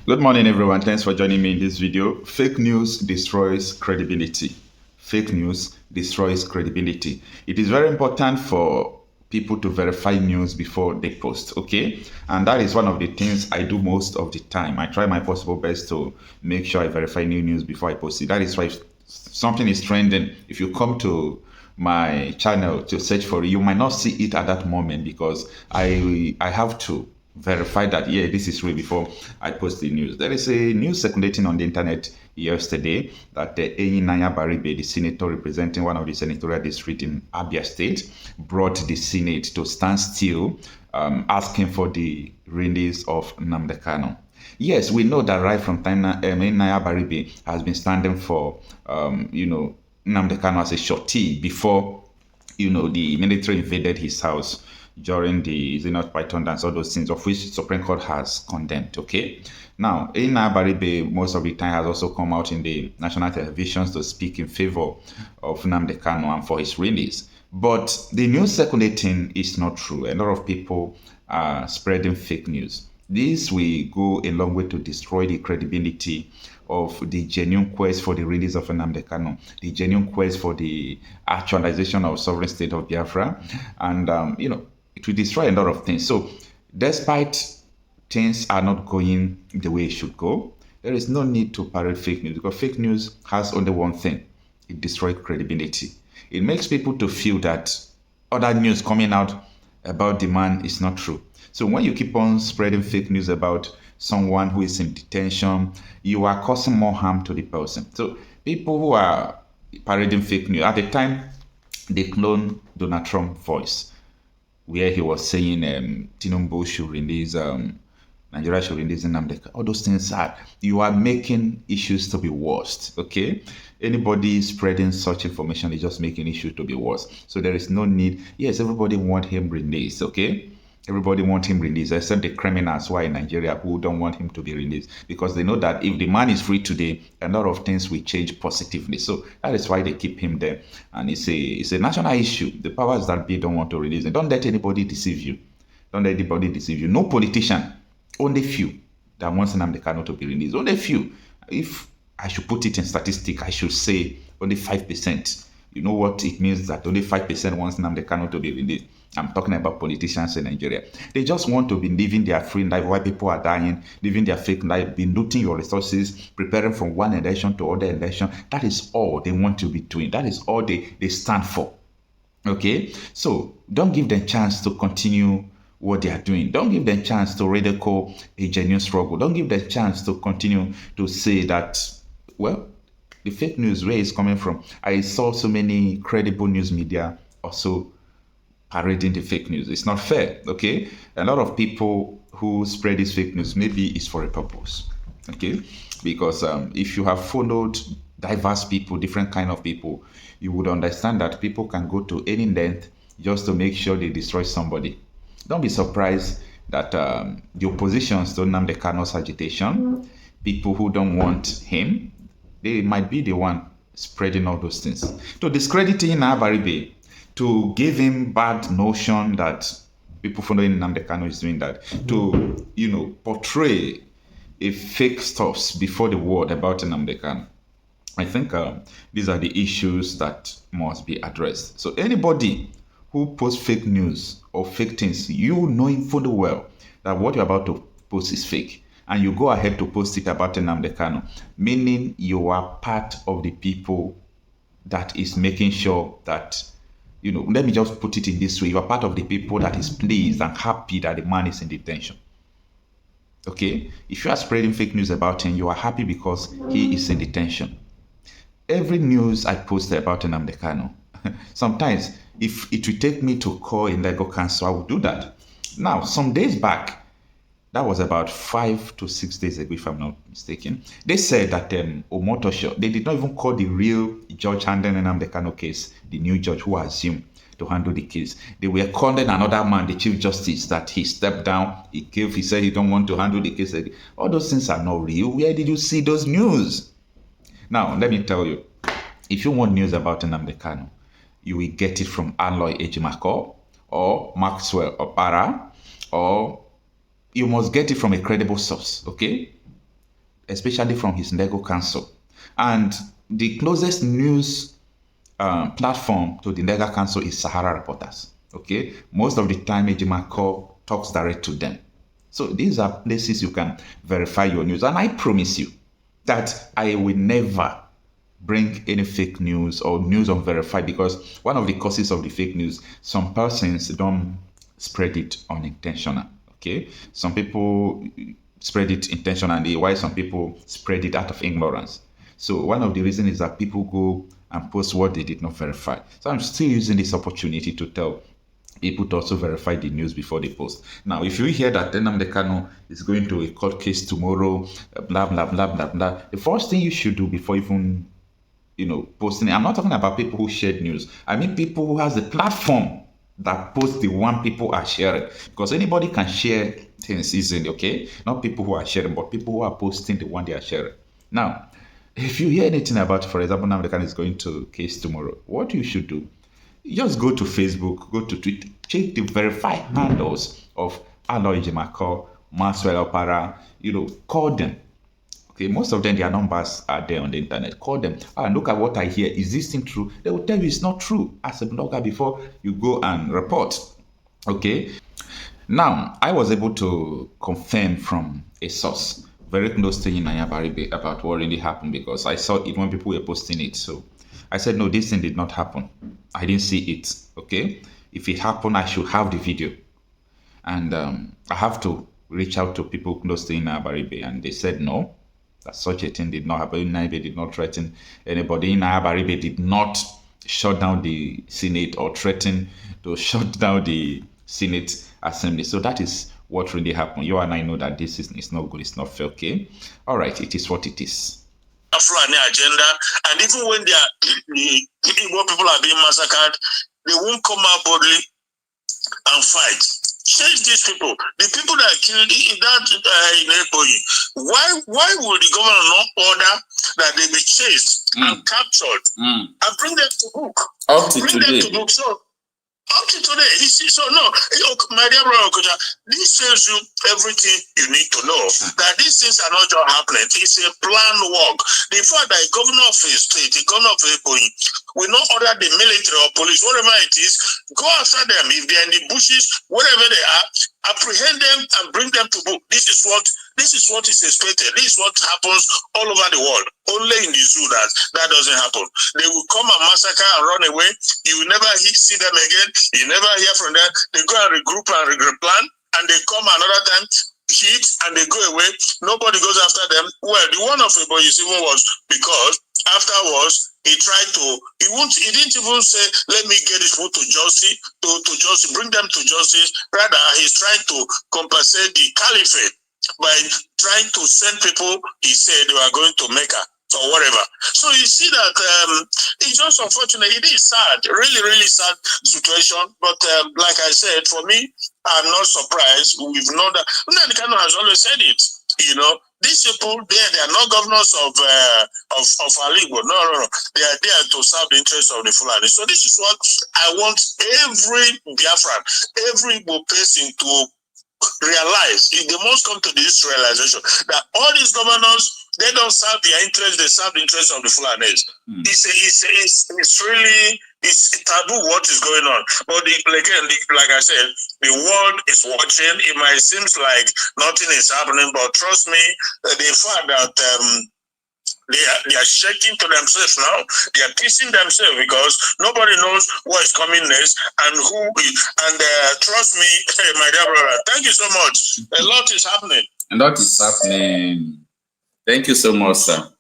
Good morning, everyone. Thanks for joining me in this video. Fake news destroys credibility. Fake news destroys credibility. It is very important for people to verify news before they post, okay? And that is one of the things I do most of the time. I try my possible best to make sure I verify new news before I post it. That is why if something is trending, if you come to my channel to search for it, you might not see it at that moment because I have to verify that, yeah, this is real before I post the news. There is a news circulating on the internet yesterday that Abaribe, the senator representing one of the senatorial districts in Abia State, brought the Senate to stand still, asking for the release of Nnamdi Kanu. Yes, we know that right from time Abaribe has been standing for, Nnamdi Kanu as a shorty before, the military invaded his house during the Zenith Python dance, all those things of which Supreme Court has condemned. Okay. Now, Abaribe most of the time has also come out in the national televisions to speak in favor of Nnamdi Kanu and for his release. But the news circulating is not true. A lot of people are spreading fake news. This will go a long way to destroy the credibility of the genuine quest for the release of Nnamdi Kanu, the genuine quest for the actualization of sovereign state of Biafra, and it will destroy a lot of things. So, despite things are not going the way it should go, there is no need to parrot fake news because fake news has only one thing: it destroys credibility. It makes people to feel that other news coming out about the man is not true. So when you keep on spreading fake news about someone who is in detention, you are causing more harm to the person. So people who are parading fake news, at the time, they cloned Donald Trump's voice, where he was saying Tinubu should release, Nigeria should release Nnamdi Kanu. All those things you are making issues to be worse, okay? Anybody spreading such information is just making issues to be worse. So there is no need. Yes, everybody want him released, okay? Everybody want him released, except the criminals who are in Nigeria who don't want him to be released because they know that if the man is free today, a lot of things will change positively. So that is why they keep him there. And it's a national issue. The powers that be don't want to release him. Don't let anybody deceive you. Don't let anybody deceive you. No politician, only few that wants Nnamdi Kanu to be released. Only few. If I should put it in statistic, I should say only 5%. You know what it means that only 5% wants Nnamdi Kanu to be released. I'm talking about politicians in Nigeria. They just want to be living their free life while people are dying, living their fake life, be looting your resources, preparing from one election to other election. That is all they want to be doing. That is all they stand for. Okay? So don't give them chance to continue what they are doing. Don't give them chance to ridicule a genuine struggle. Don't give them chance to continue to say that, well, the fake news, where it's coming from. I saw so many credible news media also parading the fake news. It's not fair, okay? A lot of people who spread this fake news, maybe it's for a purpose, okay? Because if you have followed diverse people, different kind of people, you would understand that people can go to any length just to make sure they destroy somebody. Don't be surprised that the oppositions to Nnamdi Kanu's agitation, people who don't want him, they might be the one spreading all those things. To discrediting Abaribe, to give him bad notion that people following Nnamdi Kanu is doing that, to, portray a fake stuffs before the world about Nnamdi Kanu. I think these are the issues that must be addressed. So anybody who posts fake news or fake things, you knowing fully well that what you're about to post is fake, and you go ahead to post it about Nnamdi Kanu, meaning you are part of the people that is making sure that, let me just put it in this way. You are part of the people that is pleased and happy that the man is in detention. Okay? If you are spreading fake news about him, you are happy because he is in detention. Every news I post about Nnamdi Kanu, sometimes if it will take me to call a legal counsel, I will do that. Now, some days back, that was about 5 to 6 days ago, if I'm not mistaken, they said that Okocha, they did not even call the real judge handling Nnamdi Kanu case, the new judge who assumed to handle the case. They were calling another man, the Chief Justice, that he stepped down, he said he don't want to handle the case. All those things are not real. Where did you see those news? Now, let me tell you, if you want news about Nnamdi Kanu, you will get it from Aloy Ejimako or Maxwell Opara, or you must get it from a credible source, okay? especially from his legal counsel. And the closest news platform to the legal counsel is Sahara Reporters. Okay, most of the time Ejimako talks direct to them. So these are places you can verify your news. And I promise you that I will never bring any fake news or news unverified, because one of the causes of the fake news, some persons don't spread it unintentional. Okay, some people spread it intentionally, while some people spread it out of ignorance. So one of the reasons is that people go and post what they did not verify. So I'm still using this opportunity to tell people to also verify the news before they post. Now, if you hear that Nnamdi Kanu is going to a court case tomorrow, blah, blah, blah, blah, blah, the first thing you should do before even, posting, I'm not talking about people who shared news. I mean people who has the platform that post the one people are sharing. Because anybody can share things easily, okay? Not people who are sharing, but people who are posting the one they are sharing. Now, if you hear anything about, for example, Nnamdi Kanu is going to case tomorrow, what you should do, just go to Facebook, go to Twitter, check the verified handles of Aloy Jemako, Marcel Opara, call them. Okay, most of them, their numbers are there on the internet. Call them. Look at what I hear. Is this thing true? They will tell you it's not true as a blogger before you go and report. Okay. Now, I was able to confirm from a source very close to Abaribe about what really happened, because I saw it when people were posting it. So I said, no, this thing did not happen. I didn't see it. Okay. If it happened, I should have the video. And I have to reach out to people close to Abaribe, and they said no, that such a thing did not happen. Abaribe did not threaten anybody. Abaribe did not shut down the Senate or threaten to shut down the Senate Assembly. So that is what really happened. You and I know that this is not good, it's not fair, okay? All right, it is what it is. Fulani agenda, and even when the Igbo people are being massacred, they won't come out boldly and fight. Chase these people. The people that are killed in that in Ekpa, why would the government not order that they be chased and captured and bring them to book? Bring them to book. So up to today, you see, so no, my dear brother Okocha, this tells you everything you need to know. That these things are not just happening. It's a planned work. The fact that a governor of a state, a governor of a point, will not order the military or police, whatever it is, go after them. If they're in the bushes, whatever they are, apprehend them and bring them to book. This is what is expected. This is what happens all over the world. Only in the zoo that doesn't happen. They will come and massacre and run away. You will never see them again. You never hear from them. They go and regroup and replan, and they come another time, hit, and they go away. Nobody goes after them. Well, the one of Ebo even was because afterwards he tried to. He didn't even say, "Let me get this people to justice, to justice, bring them to justice." Rather, he's trying to compensate the caliphate by trying to send people. He said they were going to Mecca or whatever. So you see that it's just unfortunate. It is sad, really, really sad situation. But like I said, for me, I'm not surprised. We've known that. Nnamdi Kanu has always said it. These people, they are not governors of Igbo. No. They are there to serve the interests of the Fulani. So this is what I want every Biafran, every Igbo person to realize. They must come to this realization that all these governors, they don't serve their interests, they serve the interests of the Fulanis. It's really taboo what is going on. But again, like I said, the world is watching. It might seem like nothing is happening, but trust me, the fact that they are shaking to themselves now. They are pissing themselves because nobody knows what is coming next and who. And trust me, my dear brother, thank you so much. A lot is happening. A lot is happening. Thank you so much, sir.